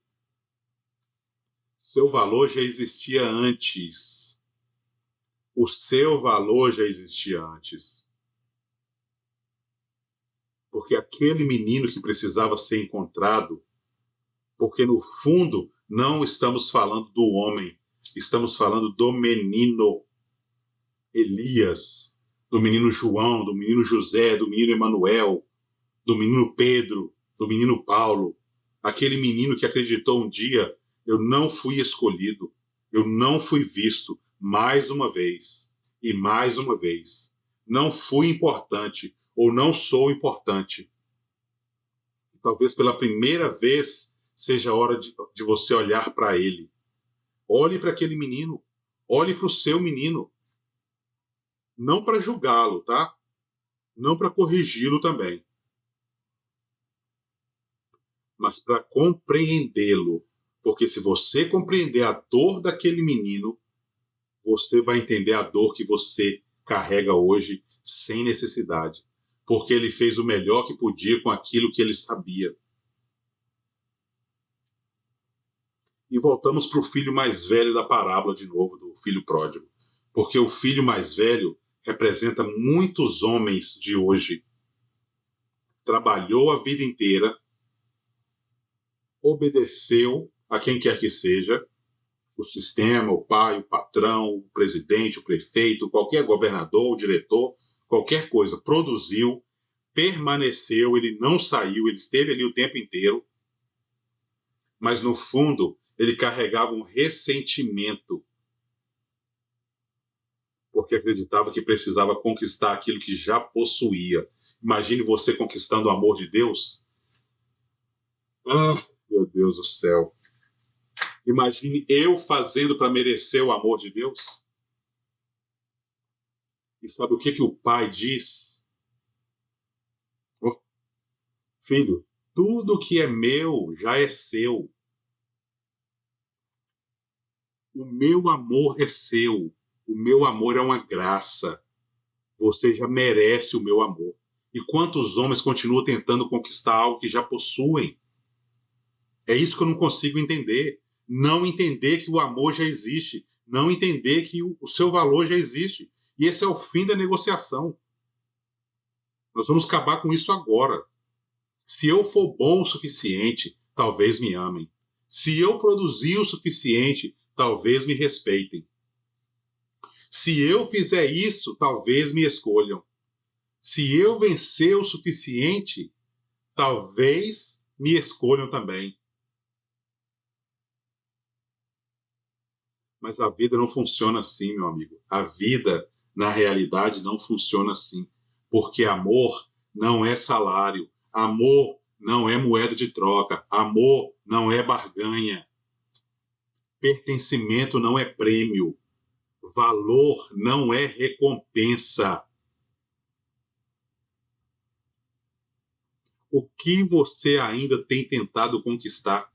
Seu valor já existia antes. O seu valor já existia antes. Porque aquele menino que precisava ser encontrado, porque no fundo não estamos falando do homem, estamos falando do menino Elias, do menino João, do menino José, do menino Emanuel, do menino Pedro, do menino Paulo, aquele menino que acreditou um dia: eu não fui escolhido, eu não fui visto, mais uma vez, e mais uma vez. Não fui importante, ou não sou importante. Talvez pela primeira vez seja a hora de você olhar para ele. Olhe para aquele menino, olhe para o seu menino. Não para julgá-lo, tá? Não para corrigi-lo também, mas para compreendê-lo. Porque se você compreender a dor daquele menino, você vai entender a dor que você carrega hoje sem necessidade. Porque ele fez o melhor que podia com aquilo que ele sabia. E voltamos para o filho mais velho da parábola de novo, do filho pródigo. Porque o filho mais velho representa muitos homens de hoje. Trabalhou a vida inteira, obedeceu a quem quer que seja, o sistema, o pai, o patrão, o presidente, o prefeito, qualquer governador, o diretor, qualquer coisa, produziu, permaneceu, ele não saiu, ele esteve ali o tempo inteiro, mas no fundo ele carregava um ressentimento, porque acreditava que precisava conquistar aquilo que já possuía. Imagine você conquistando o amor de Deus. Ah, meu Deus do céu. Imagine eu fazendo para merecer o amor de Deus. E sabe o que o pai diz? Oh, filho, tudo que é meu já é seu. O meu amor é seu. O meu amor é uma graça. Você já merece o meu amor. E quantos homens continuam tentando conquistar algo que já possuem? É isso que eu não consigo entender. Não entender que o amor já existe. Não entender que o seu valor já existe. E esse é o fim da negociação. Nós vamos acabar com isso agora. Se eu for bom o suficiente, talvez me amem. Se eu produzir o suficiente, talvez me respeitem. Se eu fizer isso, talvez me escolham. Se eu vencer o suficiente, talvez me escolham também. Mas a vida não funciona assim, meu amigo. A vida, na realidade, não funciona assim. Porque amor não é salário. Amor não é moeda de troca. Amor não é barganha. Pertencimento não é prêmio. Valor não é recompensa. O que você ainda tem tentado conquistar?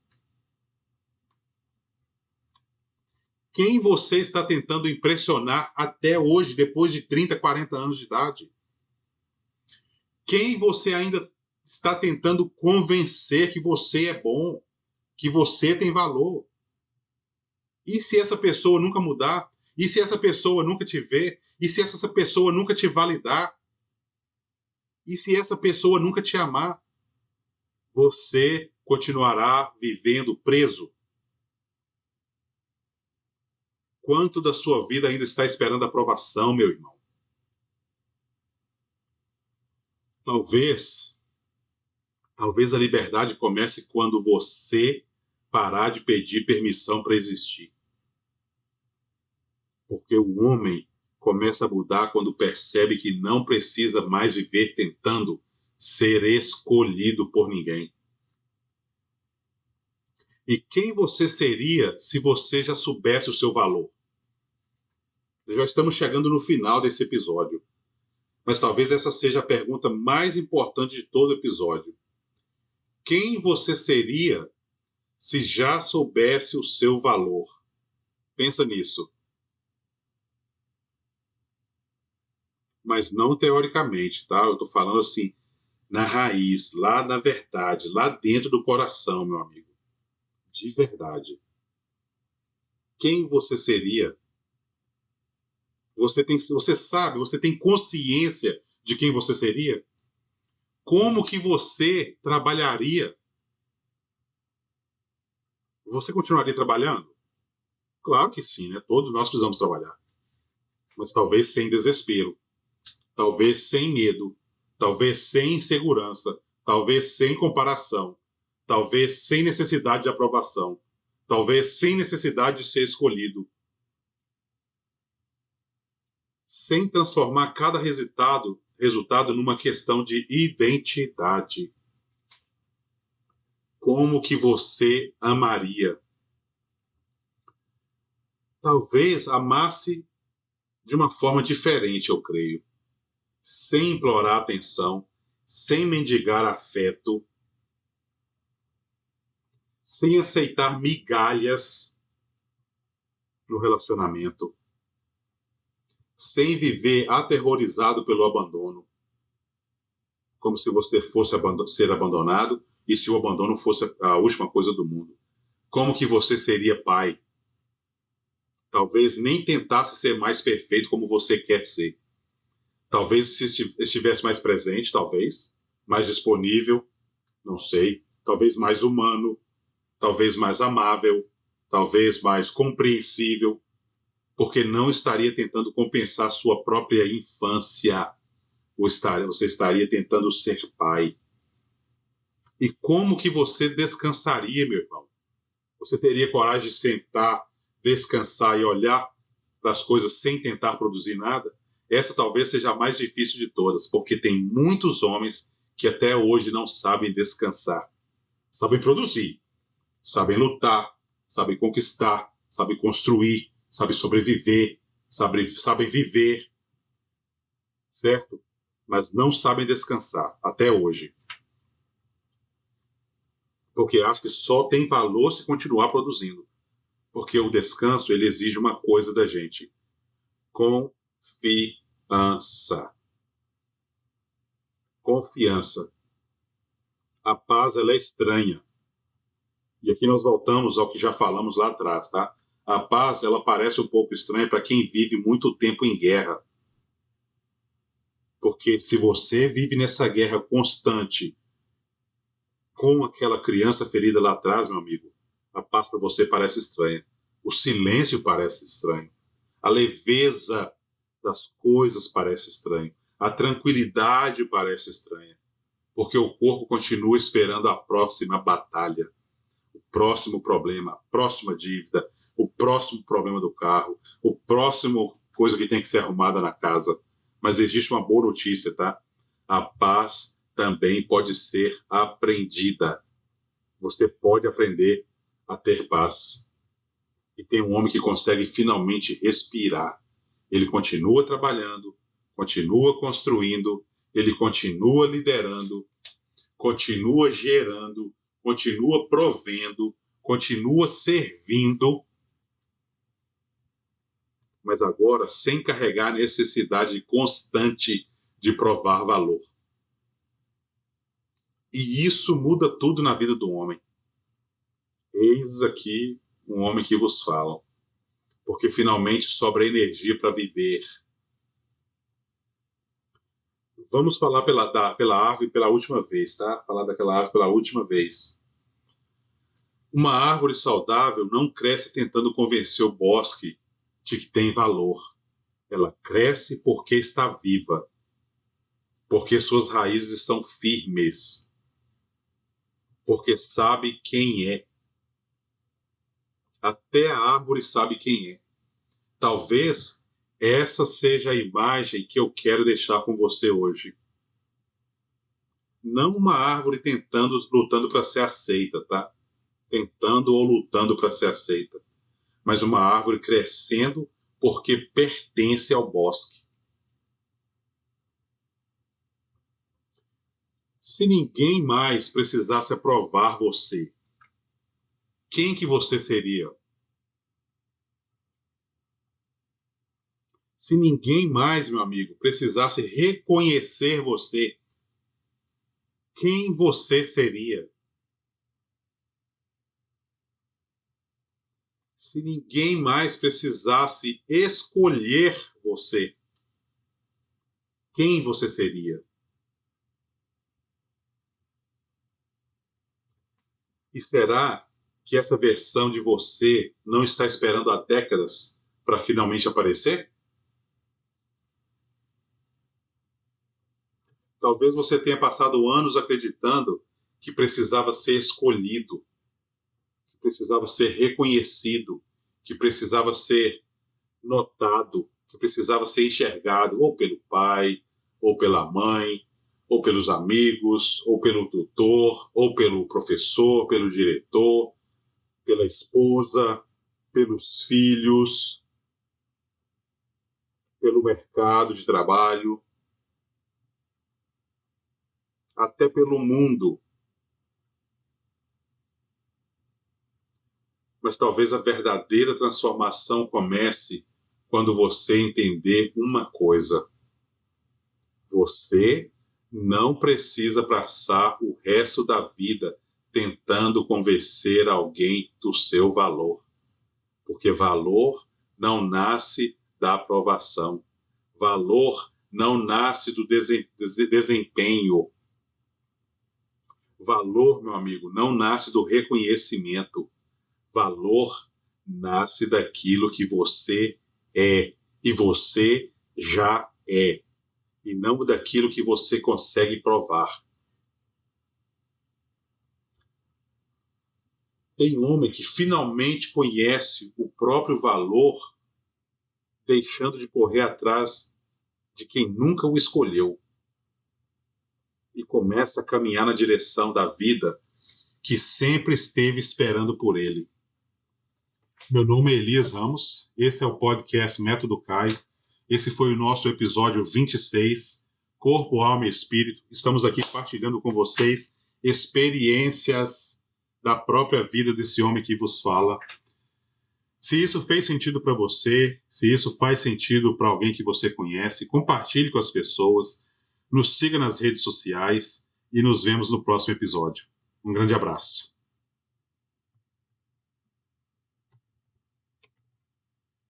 Quem você está tentando impressionar até hoje, depois de 30, 40 anos de idade? Quem você ainda está tentando convencer que você é bom, que você tem valor? E se essa pessoa nunca mudar? E se essa pessoa nunca te ver? E se essa pessoa nunca te validar? E se essa pessoa nunca te amar? Você continuará vivendo preso? Quanto da sua vida ainda está esperando aprovação, meu irmão? Talvez a liberdade comece quando você parar de pedir permissão para existir. Porque o homem começa a mudar quando percebe que não precisa mais viver tentando ser escolhido por ninguém. E quem você seria se você já soubesse o seu valor? Já estamos chegando no final desse episódio, mas talvez essa seja a pergunta mais importante de todo o episódio. Quem você seria se já soubesse o seu valor? Pensa nisso. Mas não teoricamente, tá? Eu estou falando assim, na raiz, lá na verdade, lá dentro do coração, meu amigo. De verdade. Quem você seria? Você sabe, você tem consciência de quem você seria? Como que você trabalharia? Você continuaria trabalhando? Claro que sim, né? Todos nós precisamos trabalhar. Mas talvez sem desespero, talvez sem medo, talvez sem insegurança, talvez sem comparação, talvez sem necessidade de aprovação, talvez sem necessidade de ser escolhido, sem transformar cada resultado numa questão de identidade. Como que você amaria? Talvez amasse de uma forma diferente, eu creio. Sem implorar atenção, sem mendigar afeto, sem aceitar migalhas no relacionamento, sem viver aterrorizado pelo abandono, como se você fosse ser abandonado e se o abandono fosse a última coisa do mundo. Como que você seria pai? Talvez nem tentasse ser mais perfeito como você quer ser. Talvez se estivesse mais presente, talvez, mais disponível, não sei, talvez mais humano, talvez mais amável, talvez mais compreensível, porque não estaria tentando compensar sua própria infância. Você estaria tentando ser pai. E como que você descansaria, meu irmão? Você teria coragem de sentar, descansar e olhar para as coisas sem tentar produzir nada? Essa talvez seja a mais difícil de todas, porque tem muitos homens que até hoje não sabem descansar. Sabem produzir, sabem lutar, sabem conquistar, sabem construir, sabem sobreviver, sabem viver, certo? Mas não sabem descansar, até hoje. Porque acham que só tem valor se continuar produzindo. Porque o descanso, ele exige uma coisa da gente. Confiança. Confiança. A paz, ela é estranha. E aqui nós voltamos ao que já falamos lá atrás, tá? A paz, ela parece um pouco estranha para quem vive muito tempo em guerra. Porque se você vive nessa guerra constante com aquela criança ferida lá atrás, meu amigo, a paz para você parece estranha. O silêncio parece estranho. A leveza das coisas parece estranho. A tranquilidade parece estranha. Porque o corpo continua esperando a próxima batalha, o próximo problema, a próxima dívida, o próximo problema do carro, o próximo coisa que tem que ser arrumada na casa. Mas existe uma boa notícia, tá? A paz também pode ser aprendida. Você pode aprender a ter paz. E tem um homem que consegue finalmente respirar. Ele continua trabalhando, continua construindo, ele continua liderando, continua gerando, continua provendo, continua servindo, mas agora sem carregar a necessidade constante de provar valor. E isso muda tudo na vida do homem. Eis aqui um homem que vos fala, porque finalmente sobra energia para viver. Vamos falar pela árvore pela última vez, tá? Falar daquela árvore pela última vez. Uma árvore saudável não cresce tentando convencer o bosque de que tem valor. Ela cresce porque está viva, porque suas raízes estão firmes, porque sabe quem é. Até a árvore sabe quem é. Talvez essa seja a imagem que eu quero deixar com você hoje. Não uma árvore lutando para ser aceita, tá? Tentando ou lutando para ser aceita. Mas uma árvore crescendo porque pertence ao bosque. Se ninguém mais precisasse aprovar você, quem que você seria? Se ninguém mais, meu amigo, precisasse reconhecer você, quem você seria? Se ninguém mais precisasse escolher você, quem você seria? E será que essa versão de você não está esperando há décadas para finalmente aparecer? Talvez você tenha passado anos acreditando que precisava ser escolhido, que precisava ser reconhecido, que precisava ser notado, que precisava ser enxergado ou pelo pai, ou pela mãe, ou pelos amigos, ou pelo tutor, ou pelo professor, pelo diretor, pela esposa, pelos filhos, pelo mercado de trabalho, até pelo mundo. Mas talvez a verdadeira transformação comece quando você entender uma coisa. Você não precisa passar o resto da vida tentando convencer alguém do seu valor. Porque valor não nasce da aprovação. Valor não nasce do desempenho. Valor, meu amigo, não nasce do reconhecimento. Valor nasce daquilo que você é. E você já é. E não daquilo que você consegue provar. Tem homem que finalmente conhece o próprio valor, deixando de correr atrás de quem nunca o escolheu. E começa a caminhar na direção da vida que sempre esteve esperando por ele. Meu nome é Elias Ramos, esse é o podcast Método CAI. Esse foi o nosso episódio 26, Corpo, Alma e Espírito. Estamos aqui partilhando com vocês experiências da própria vida desse homem que vos fala. Se isso fez sentido para você, se isso faz sentido para alguém que você conhece, compartilhe com as pessoas, nos siga nas redes sociais e nos vemos no próximo episódio. Um grande abraço.